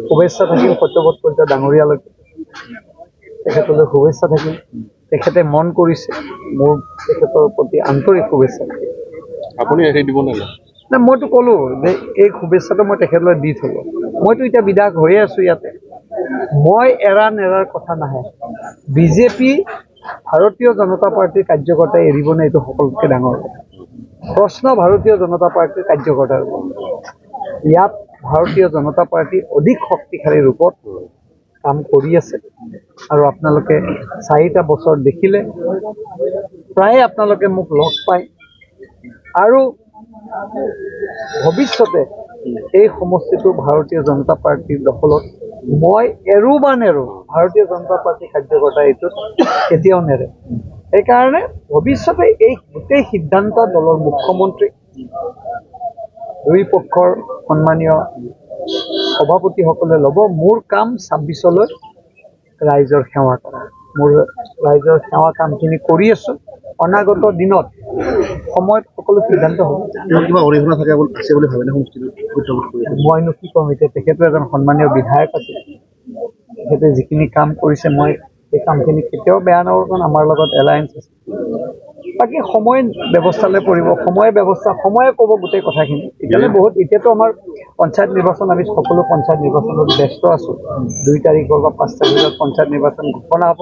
শুভেচ্ছা থাকিল সত্যবোধ কলিতা ডাঙৰীয়ালৈকে তেখেতলৈ শুভেচ্ছা থাকিল তেখেতে মন কৰিছে মোৰ তেখেতৰ প্ৰতি আন্তৰিক শুভেচ্ছা থাকিল আপুনি এৰি দিব নালাগে না মইতো ক'লো যে এই শুভেচ্ছাটো মই তেখেতলৈ দি থলো মইতো এতিয়া বিধায়ক হৈয়ে আছো ইয়াতে মই এৰা নেৰাৰ কথা নাহে বিজেপি ভাৰতীয় জনতা পাৰ্টিৰ কাৰ্যকৰ্তাই এৰিব নে এইটো সকলোতকৈ ডাঙৰ কথা প্ৰশ্ন ভাৰতীয় জনতা পাৰ্টিৰ কাৰ্যকৰ্তাৰ ইয়াত ভাৰতীয় জনতা পাৰ্টি অধিক শক্তিশালী ৰূপত কাম কৰি আছে আৰু আপোনালোকে 4টা বছৰ দেখিলে প্ৰায় আপোনালোকে মোক লগ পায় আৰু ভৱিষ্যতে এই সমষ্টিটো ভাৰতীয় জনতা পাৰ্টিৰ দখলত মই এৰো বা নেৰো ভাৰতীয় জনতা পাৰ্টিৰ কাৰ্যকৰ্তা এইটোত কেতিয়াও নেৰে সেইকাৰণে ভৱিষ্যতে এই গোটেই সিদ্ধান্ত দলৰ মুখ্যমন্ত্ৰী দুই পক্ষৰ সন্মানীয় সভাপতিসকলে ল'ব মোৰ কাম 26লৈ ৰাইজৰ সেৱা কৰা মোৰ ৰাইজৰ সেৱা কামখিনি কৰি আছো অনাগত দিনত সময়ত সকলো সিদ্ধান্ত হ'ব কিবা অৰিহণা থাকে আছে বুলি ভাবেনে সমষ্টিটো মইনো কি ক'ম এতিয়া তেখেতো এজন সন্মানীয় বিধায়ক আছিল তেখেতে যিখিনি কাম কৰিছে মই সেই কামখিনি কেতিয়াও বেয়া নকৰোঁ কাৰণ আমাৰ লগত এলায়েন্স আছে বাকী সময় ব্যৱস্থালৈ পৰিব সময় ব্যৱস্থা সময়ে ক'ব গোটেই কথাখিনি এতিয়ালৈ বহুত এতিয়াতো আমাৰ পঞ্চায়ত নিৰ্বাচন আমি সকলো পঞ্চায়ত নিৰ্বাচনত ব্যস্ত আছোঁ 2 তাৰিখৰ বা 5 তাৰিখত পঞ্চায়ত নিৰ্বাচন ঘোষণা হ'ব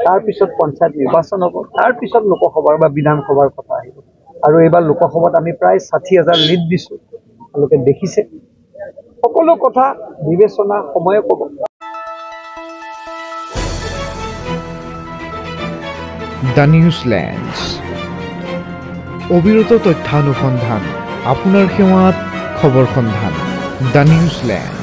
তাৰপিছত পঞ্চায়ত নিৰ্বাচন হ'ব তাৰপিছত লোকসভাৰ বা বিধানসভাৰ কথা আহিব আৰু এইবাৰ লোকসভাত আমি প্ৰায় 60,000 লিড দিছোঁ আপোনালোকে দেখিছে সকলো কথা বিবেচনা সময়ে ক'ব দ্য নিউজলেণ্ডছ অবিৰত তথ্যানুসন্ধান আপোনাৰ সেৱাত খবৰ সন্ধান দ্য নিউজলেণ্ড